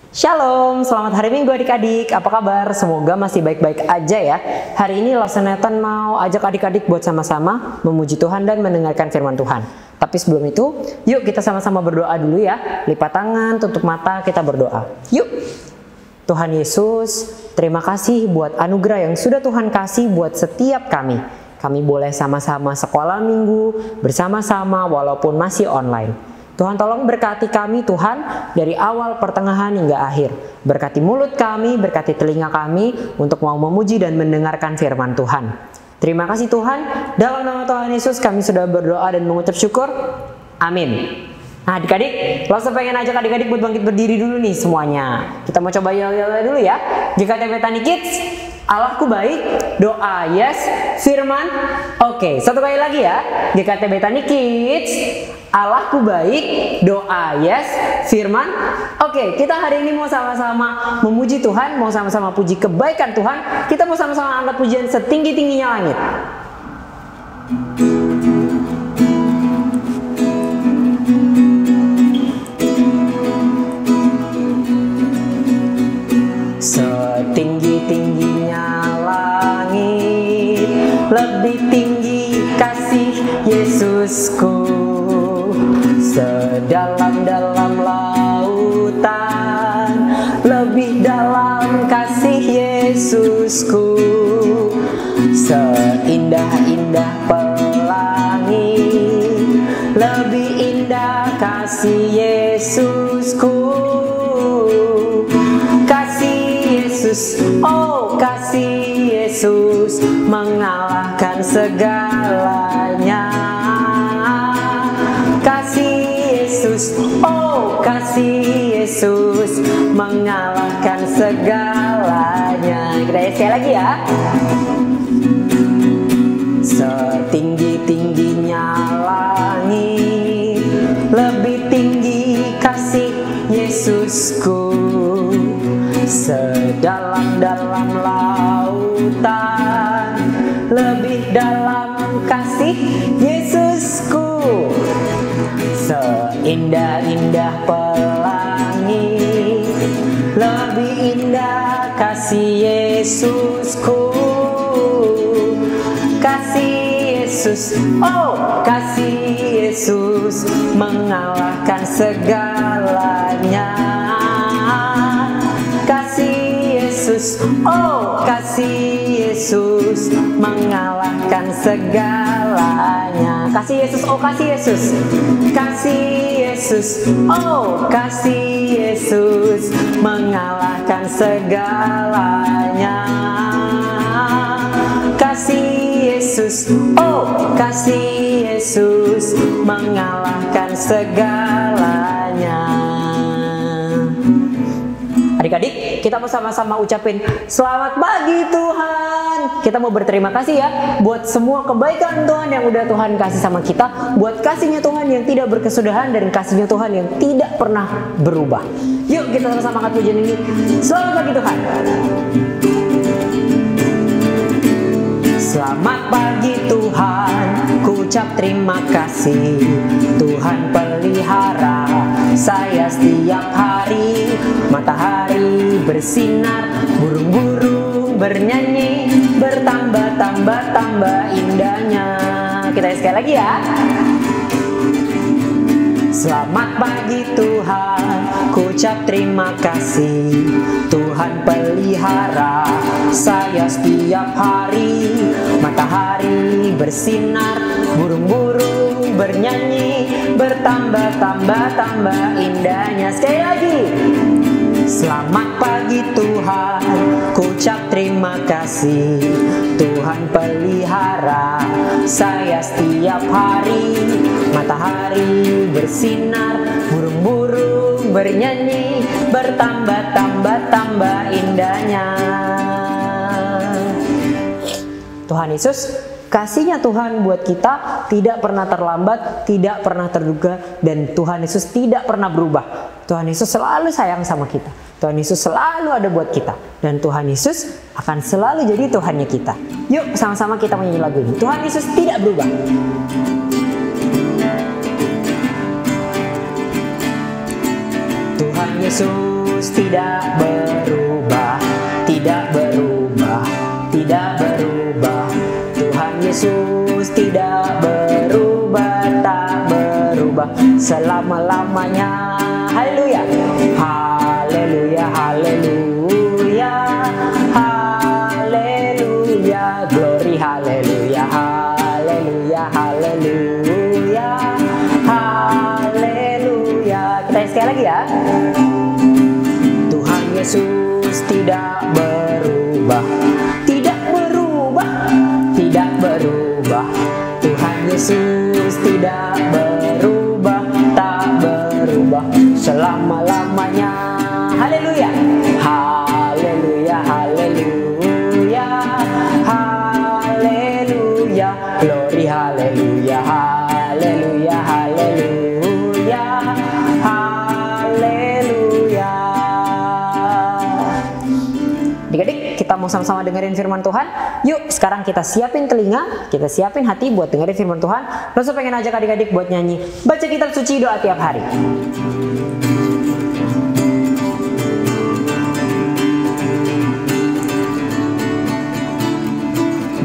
Shalom, selamat hari Minggu adik-adik. Apa kabar? Semoga masih baik-baik aja ya. Hari ini Love Nathan mau ajak adik-adik buat sama-sama memuji Tuhan dan mendengarkan firman Tuhan. Tapi sebelum itu, yuk kita sama-sama berdoa dulu ya. Lipat tangan, tutup mata, kita berdoa. Yuk. Tuhan Yesus, terima kasih buat anugerah yang sudah Tuhan kasih buat setiap kami. Kami boleh sama-sama sekolah minggu bersama-sama walaupun masih online. Tuhan tolong berkati kami Tuhan dari awal pertengahan hingga akhir. Berkati mulut kami, berkati telinga kami untuk mau memuji dan mendengarkan firman Tuhan. Terima kasih Tuhan, dalam nama Tuhan Yesus kami sudah berdoa dan mengucap syukur. Amin. Nah adik-adik, langsung pengen ajak adik-adik buat bangkit berdiri dulu nih semuanya. Kita mau coba yel-yel dulu ya. JKT Betani Kids, Allahku baik, doa yes, firman. Oke, satu kali lagi ya. JKT Betani Kids, Allahku baik, doa yes, firman. Oke, kita hari ini mau sama-sama memuji Tuhan, mau sama-sama puji kebaikan Tuhan. Kita mau sama-sama angkat pujian setinggi-tingginya langit. Setinggi-tingginya langit, lebih tinggi kasih Yesusku. Sedalam-dalam lautan, lebih dalam kasih Yesusku. Seindah-indah pelangi, lebih indah kasih Yesusku. Kasih Yesus, oh kasih Yesus mengalahkan segalanya. Oh kasih Yesus mengalahkan segalanya. Kita sekali lagi ya. Setinggi-tingginya langit, lebih tinggi kasih Yesusku. Sedalam-dalam lautan, lebih dalam kasih Yesusku. Seindah-indah pelangi, lebih indah kasih Yesusku. Kasih Yesus, oh kasih Yesus mengalahkan segalanya. Kasih Yesus, oh kasih Yesus mengalahkan segalanya. Kasih Yesus, oh kasih Yesus. Kasih Yesus, oh kasih Yesus mengalahkan segalanya. Kasih Yesus, oh kasih Yesus mengalahkan segalanya. Adik-adik, kita mau sama-sama ucapin selamat pagi Tuhan. Kita mau berterima kasih ya buat semua kebaikan Tuhan yang udah Tuhan kasih sama kita. Buat kasihnya Tuhan yang tidak berkesudahan dan kasihnya Tuhan yang tidak pernah berubah. Yuk kita sama-sama angkat pujian ini. Selamat pagi Tuhan. Selamat pagi Tuhan, ku ucap terima kasih. Tuhan pelihara saya setiap hari. Matahari bersinar, burung-burung bernyanyi, bertambah-tambah indahnya. Kita sekali lagi ya. Selamat pagi Tuhan, ku ucap terima kasih. Tuhan pelihara saya setiap hari. Matahari bersinar, burung-burung bernyanyi, bertambah-tambah indahnya. Sekali lagi. Selamat pagi Tuhan, ku ucap terima kasih. Tuhan pelihara saya setiap hari. Matahari bersinar, burung-burung bernyanyi, bertambah-tambah indahnya. Tuhan Yesus, kasihnya Tuhan buat kita tidak pernah terlambat, tidak pernah terduga, dan Tuhan Yesus tidak pernah berubah. Tuhan Yesus selalu sayang sama kita. Tuhan Yesus selalu ada buat kita. Dan Tuhan Yesus akan selalu jadi Tuhannya kita. Yuk sama-sama kita menyanyi lagu ini. Tuhan Yesus tidak berubah. Tuhan Yesus Yesus tidak berubah, tidak berubah, tidak berubah. Tuhan Yesus tidak berubah, tak berubah selama-lamanya. Haleluya, haleluya, haleluya, haleluya, glory, haleluya, haleluya, haleluya, haleluya. Kita sekali lagi ya. Tuhan Yesus tidak berubah, tidak berubah, tidak berubah. Tuhan Yesus tidak berubah, tak berubah selama-lamanya. Haleluya, haleluya, haleluya, haleluya, glory, haleluya, haleluya, haleluya, haleluya. Adik-adik, kita mau sama-sama dengerin firman Tuhan. Yuk, sekarang kita siapin telinga, kita siapin hati buat dengerin firman Tuhan. Lalu pengen ajak adik-adik buat nyanyi baca kitab suci doa tiap hari.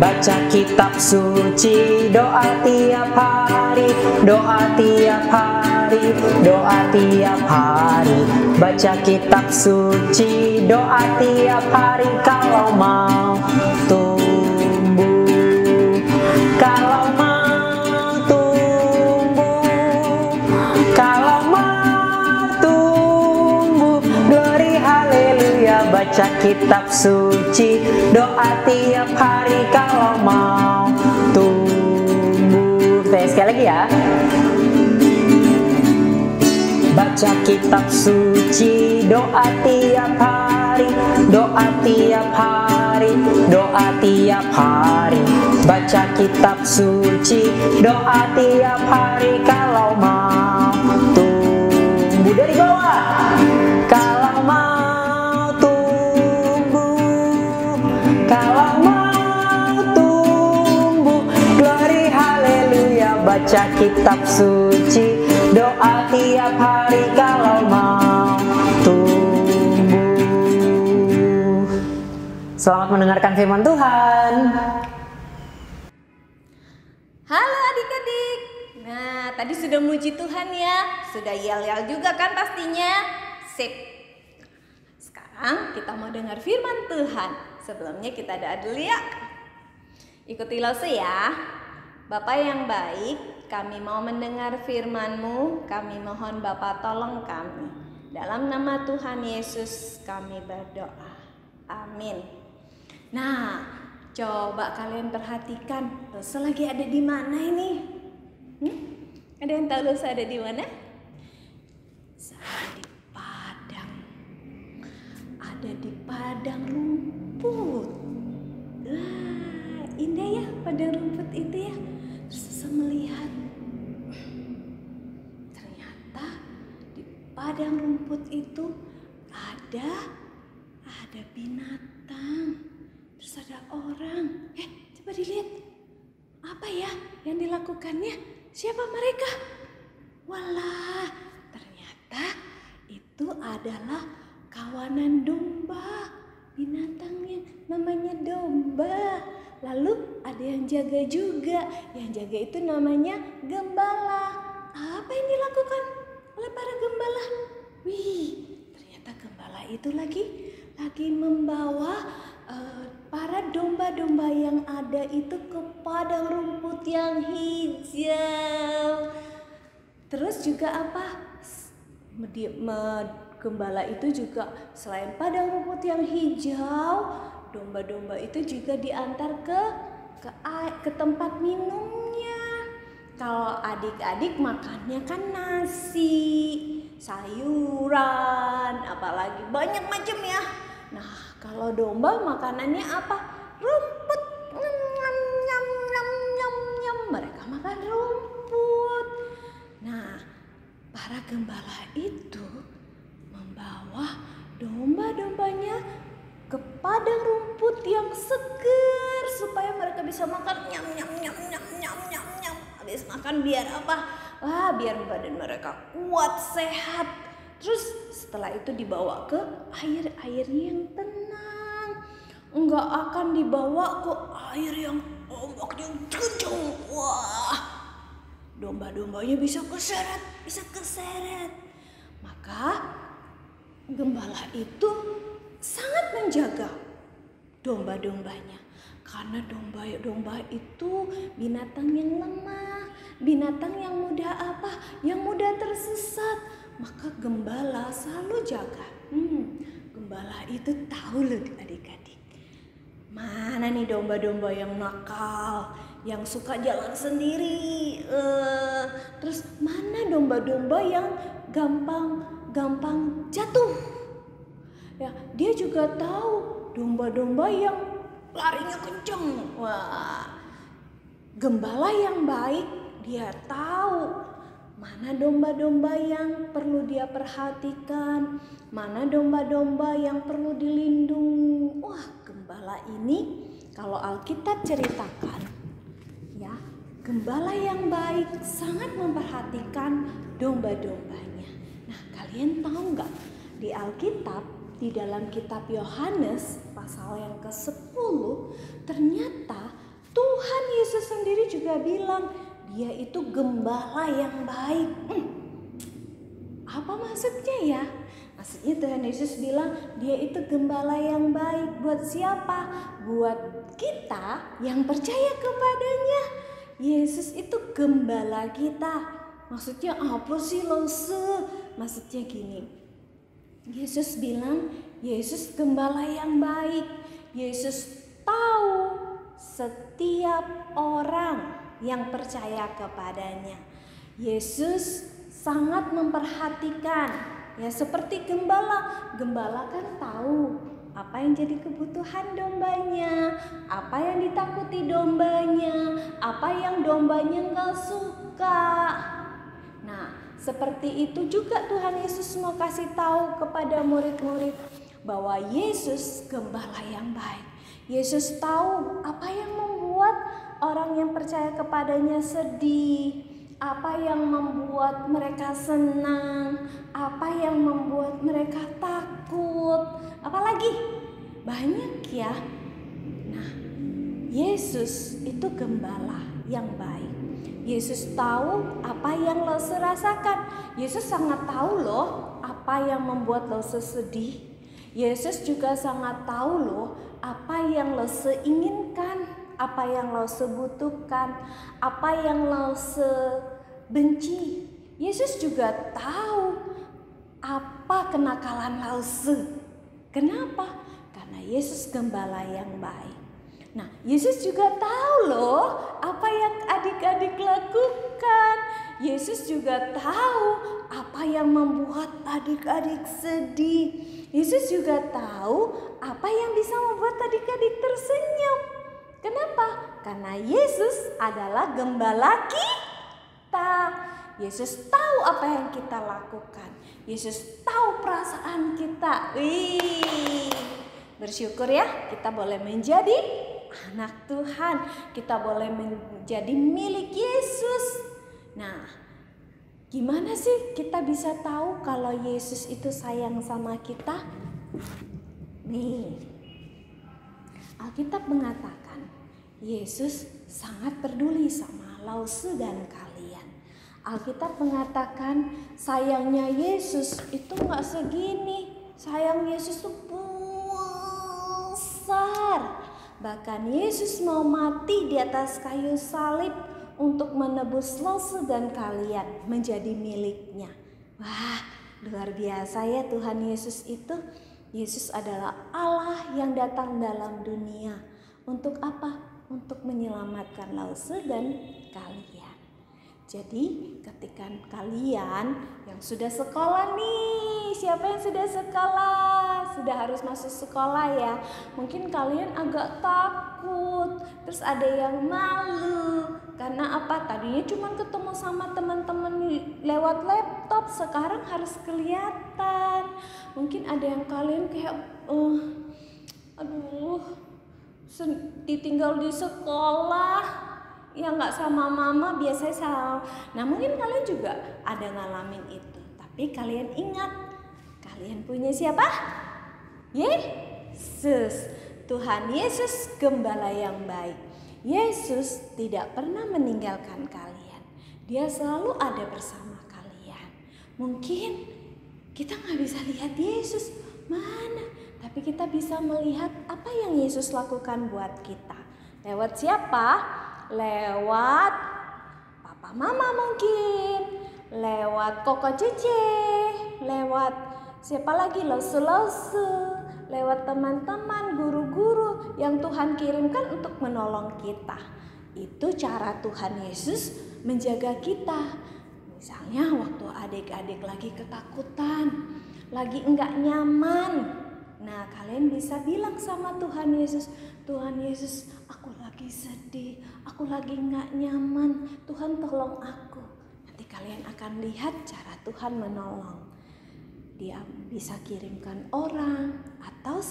Baca kitab suci, doa tiap hari, doa tiap hari, doa tiap hari. Baca kitab suci, doa tiap hari kalau mau tumbuh, kalau mau tumbuh, kalau mau tumbuh. Glory haleluya, baca kitab suci, doa tiap hari kalau mau tumbuh. Kita sekali lagi ya. Baca kitab suci, doa tiap hari, doa tiap hari, doa tiap hari. Baca kitab suci, doa tiap hari kalau mau tumbuh. Dari bawah, kalau mau tumbuh, kalau mau tumbuh. Glory haleluya, baca kitab suci, doa tiap hari kalau mau tumbuh. Selamat mendengarkan firman Tuhan. Halo adik-adik. Nah, tadi sudah muji Tuhan ya. Sudah yel-yel juga kan pastinya. Sip. Sekarang kita mau dengar firman Tuhan. Sebelumnya kita doa dulu ya. Ikuti Lause ya. Bapa yang baik, kami mau mendengar firman-Mu, kami mohon Bapa tolong kami. Dalam nama Tuhan Yesus kami berdoa. Amin. Nah, coba kalian perhatikan, Lause lagi ada di mana ini? Ada yang tahu Lause ada di mana? Saya di padang. Ada di padang rumput. Wah, indah ya padang rumput itu ya. Terus melihat ternyata di padang rumput itu ada binatang, terus ada orang. Coba dilihat apa ya yang dilakukannya, siapa mereka? Walah, ternyata itu adalah kawanan domba, binatangnya namanya domba. Lalu ada yang jaga juga, yang jaga itu namanya gembala. Apa yang dilakukan oleh para gembala? Wih, ternyata gembala itu lagi membawa para domba-domba yang ada itu ke padang rumput yang hijau. Terus juga apa? Gembala itu juga selain padang rumput yang hijau, domba-domba itu juga diantar ke tempat minumnya. Kalau adik-adik makannya kan nasi, sayuran, apalagi banyak macam ya. Nah, kalau domba makanannya apa? Rumput. Nyam, nyam, nyam, nyam, nyam. Mereka makan rumput. Nah, para gembala itu membawa domba-dombanya ke padang rumput yang seger supaya mereka bisa makan nyam nyam nyam nyam nyam nyam nyam. Habis makan biar apa? Biar badan mereka kuat, sehat. Terus Setelah itu dibawa ke air-airnya yang tenang. Enggak akan dibawa ke air yang ombaknya kencang. Wah, domba-dombanya bisa keseret. Maka gembala itu sangat menjaga domba-dombanya. Karena domba itu binatang yang lemah, binatang yang mudah tersesat. Maka gembala selalu jaga. Gembala itu tahu loh adik-adik, mana nih domba-domba yang nakal, yang suka jalan sendiri. Terus mana domba-domba yang gampang jatuh. Ya, dia juga tahu domba-domba yang larinya kencang. Wah, gembala yang baik dia tahu mana domba-domba yang perlu dia perhatikan, mana domba-domba yang perlu dilindungi. Wah, gembala ini kalau Alkitab ceritakan, ya, gembala yang baik sangat memperhatikan domba-dombanya. Nah, kalian tahu nggak, di Alkitab, di dalam kitab Yohanes pasal yang ke-10, ternyata Tuhan Yesus sendiri juga bilang dia itu gembala yang baik. Apa maksudnya ya? Maksudnya Tuhan Yesus bilang dia itu gembala yang baik. Buat siapa? Buat kita yang percaya kepadanya. Yesus itu gembala kita. Maksudnya apa sih Lause? Maksudnya gini, Yesus bilang Yesus gembala yang baik. Yesus tahu setiap orang yang percaya kepadanya. Yesus sangat memperhatikan, ya, seperti gembala. Gembala kan tahu apa yang jadi kebutuhan dombanya, apa yang ditakuti dombanya, apa yang dombanya nggak suka. Nah, seperti itu juga Tuhan Yesus mau kasih tahu kepada murid-murid bahwa Yesus gembala yang baik. Yesus tahu apa yang membuat orang yang percaya kepadanya sedih, apa yang membuat mereka senang, apa yang membuat mereka takut, apalagi banyak ya. Nah, Yesus itu gembala yang baik. Yesus tahu apa yang Lause rasakan. Yesus sangat tahu loh apa yang membuat Lause sedih. Yesus juga sangat tahu loh apa yang Lause inginkan, apa yang Lause butuhkan, apa yang Lause benci. Yesus juga tahu apa kenakalan Lause. Kenapa? Karena Yesus gembala yang baik. Nah, Yesus juga tahu loh apa yang adik-adik lakukan. Yesus juga tahu apa yang membuat adik-adik sedih. Yesus juga tahu apa yang bisa membuat adik-adik tersenyum. Kenapa? Karena Yesus adalah gembala kita. Yesus tahu apa yang kita lakukan. Yesus tahu perasaan kita. Bersyukur ya, kita boleh menjadi anak Tuhan. Kita boleh menjadi milik Yesus. Nah, gimana sih kita bisa tahu kalau Yesus itu sayang sama kita? Nih, Alkitab mengatakan Yesus sangat peduli sama Lause dan kalian. Alkitab mengatakan sayangnya Yesus itu gak segini. Sayang Yesus itu besar. Bahkan Yesus mau mati di atas kayu salib untuk menebus Lause dan kalian menjadi miliknya. Wah, luar biasa ya Tuhan Yesus itu. Yesus adalah Allah yang datang dalam dunia. Untuk apa? Untuk menyelamatkan Lause dan kalian. Jadi ketika kalian yang sudah sekolah nih, siapa yang sudah sekolah? Sudah harus masuk sekolah ya. Mungkin kalian agak takut, terus ada yang malu. Karena apa? Tadinya cuma ketemu sama teman-teman lewat laptop, sekarang harus kelihatan. Mungkin ada yang kalian kayak, ditinggal di sekolah. Ya nggak sama mama, biasanya sama. Nah, mungkin kalian juga ada ngalamin itu. Tapi kalian ingat, Kalian punya siapa? Yesus. Tuhan Yesus gembala yang baik. Yesus tidak pernah meninggalkan kalian. Dia selalu ada bersama kalian. Mungkin kita nggak bisa lihat Yesus mana, tapi kita bisa melihat apa yang Yesus lakukan buat kita. Lewat siapa? Lewat papa mama mungkin, lewat koko cece, lewat siapa lagi, lause-lause, lewat teman-teman, guru-guru yang Tuhan kirimkan untuk menolong kita. Itu cara Tuhan Yesus menjaga kita. Misalnya waktu adik-adik lagi ketakutan, lagi enggak nyaman. Nah, kalian bisa bilang sama Tuhan Yesus, Tuhan Yesus, aku lagi sedih, aku lagi enggak nyaman, Tuhan tolong aku. Nanti kalian akan lihat cara Tuhan menolong. Dia bisa kirimkan orang, atau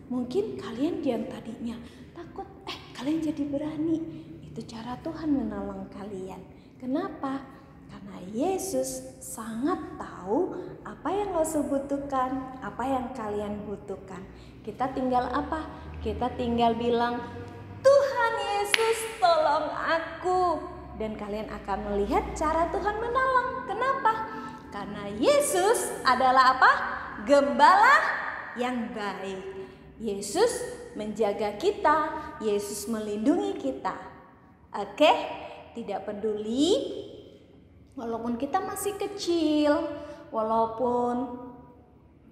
mungkin kalian yang tadinya takut, kalian jadi berani. Itu cara Tuhan menolong kalian. Kenapa? Karena Yesus sangat tahu apa yang lo butuhkan, apa yang kalian butuhkan. Kita tinggal apa? Kita tinggal bilang, Tuhan Yesus tolong aku. Dan kalian akan melihat cara Tuhan menolong. Kenapa? Karena Yesus adalah apa? Gembala yang baik. Yesus menjaga kita, Yesus melindungi kita. Oke? Tidak peduli walaupun kita masih kecil, walaupun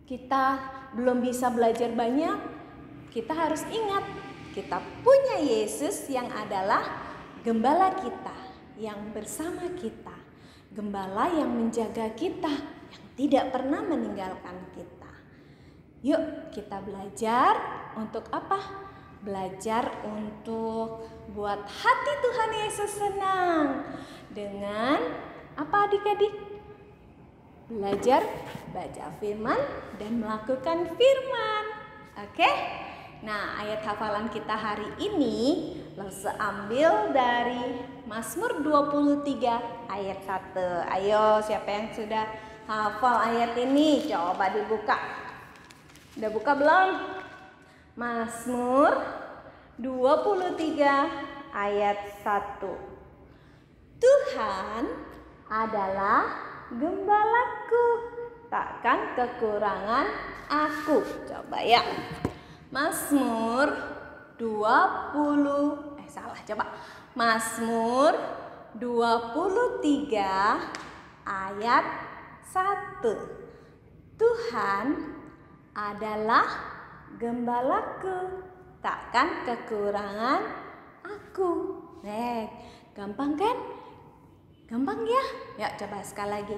kita belum bisa belajar banyak, kita harus ingat kita punya Yesus yang adalah gembala kita, yang bersama kita. Gembala yang menjaga kita, yang tidak pernah meninggalkan kita. Yuk kita belajar untuk apa? Belajar untuk buat hati Tuhan Yesus senang. Dengan apa adik-adik? Belajar baca firman dan melakukan firman. Oke? Nah, ayat hafalan kita hari ini langsung ambil dari Mazmur 23 ayat 1. Ayo, siapa yang sudah hafal ayat ini? Coba dibuka. Udah buka belum? Mazmur 23 ayat 1. Tuhan adalah gembalaku, takkan kekurangan aku. Coba ya. Mazmur 23 ayat 1. Tuhan adalah gembalaku, takkan kekurangan aku. Gampang kan? Gampang ya? Ya, coba sekali lagi.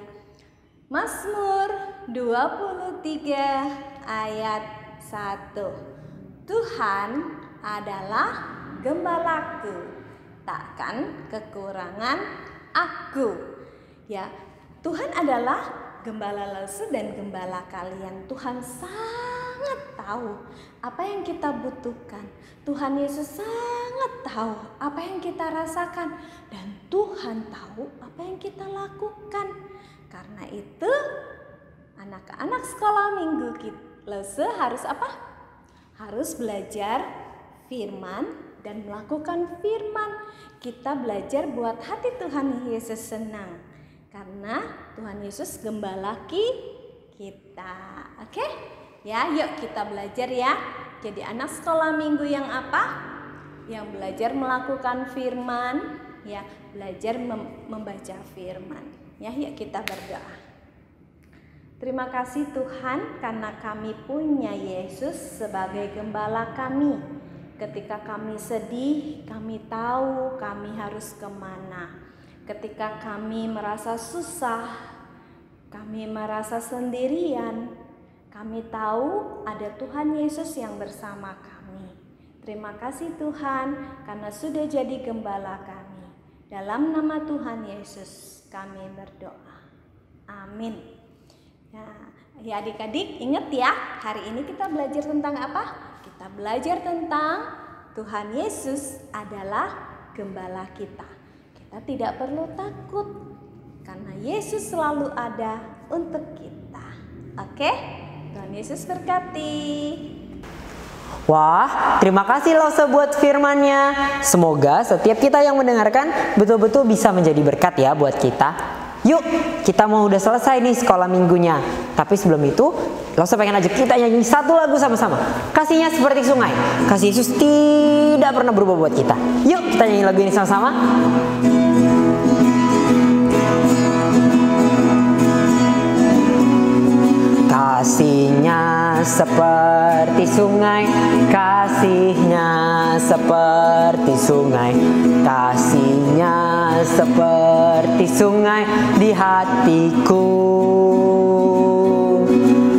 Mazmur 23 ayat 1. Tuhan adalah gembalaku, takkan kekurangan aku. Ya, Tuhan adalah gembala Lause dan gembala kalian. Tuhan sangat tahu apa yang kita butuhkan. Tuhan Yesus sangat tahu apa yang kita rasakan, dan Tuhan tahu apa yang kita lakukan. Karena itu anak-anak sekolah minggu Lause harus apa? Harus belajar firman dan melakukan firman. Kita belajar buat hati Tuhan Yesus senang, karena Tuhan Yesus gembala kita. Oke? Ya, yuk kita belajar ya. Jadi anak sekolah minggu yang apa? Yang belajar melakukan firman, ya, belajar membaca firman. Ya, yuk kita berdoa. Terima kasih Tuhan, karena kami punya Yesus sebagai gembala kami. Ketika kami sedih, kami tahu kami harus kemana. Ketika kami merasa susah, kami merasa sendirian, kami tahu ada Tuhan Yesus yang bersama kami. Terima kasih Tuhan, karena sudah jadi gembala kami. Dalam nama Tuhan Yesus kami berdoa. Amin. Ya adik-adik, ingat ya, hari ini kita belajar tentang apa? Kita belajar tentang Tuhan Yesus adalah gembala kita. Kita tidak perlu takut, karena Yesus selalu ada untuk kita. Oke? Tuhan Yesus berkati. Wah, terima kasih Lause buat firman-Nya. Semoga setiap kita yang mendengarkan betul-betul bisa menjadi berkat ya buat kita. Yuk, kita mau udah selesai nih sekolah minggunya. Tapi sebelum itu, Lause pengen ajak kita nyanyi satu lagu sama-sama. Kasihnya seperti sungai. Kasih Yesus tidak pernah berubah buat kita. Yuk, kita nyanyi lagu ini sama-sama. Kasihnya seperti sungai, kasihnya seperti sungai, kasihnya seperti sungai di hatiku,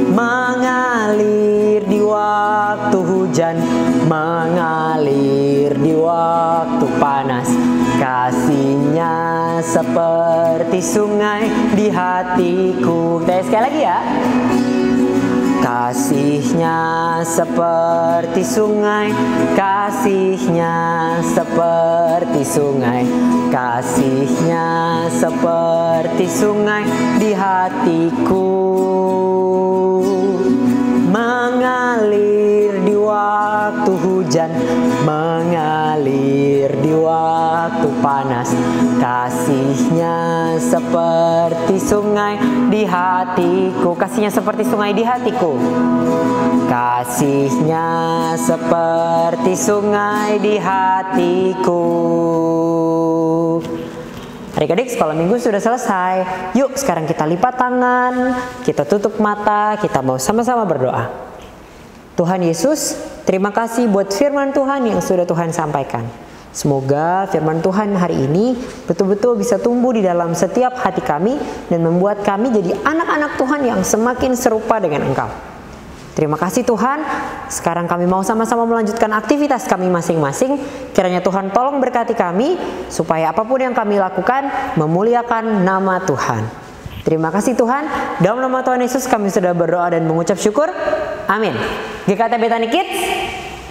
mengalir di waktu hujan, mengalir di waktu panas. Kasihnya seperti sungai di hatiku. Kita sekali lagi ya. Kasihnya seperti sungai, kasihnya seperti sungai, kasihnya seperti sungai di hatiku, mengalir di waktu hujan, mengalir di waktu panas. Kasihnya seperti sungai di hatiku. Kasihnya seperti sungai di hatiku. Kasihnya seperti sungai di hatiku. Adik-adik, sekolah minggu sudah selesai. Yuk sekarang kita lipat tangan, kita tutup mata, kita mau sama-sama berdoa. Tuhan Yesus, terima kasih buat firman Tuhan yang sudah Tuhan sampaikan. Semoga firman Tuhan hari ini betul-betul bisa tumbuh di dalam setiap hati kami dan membuat kami jadi anak-anak Tuhan yang semakin serupa dengan Engkau. Terima kasih Tuhan. Sekarang kami mau sama-sama melanjutkan aktivitas kami masing-masing. Kiranya Tuhan tolong berkati kami supaya apapun yang kami lakukan memuliakan nama Tuhan. Terima kasih Tuhan. Dalam nama Tuhan Yesus kami sudah berdoa dan mengucap syukur. Amin. GKT Betani Kids,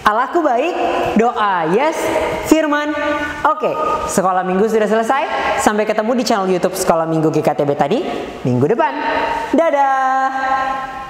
Allahku baik, doa yes, firman oke. Sekolah minggu sudah selesai. Sampai ketemu di channel YouTube Sekolah Minggu GKT Betani minggu depan. Dadah.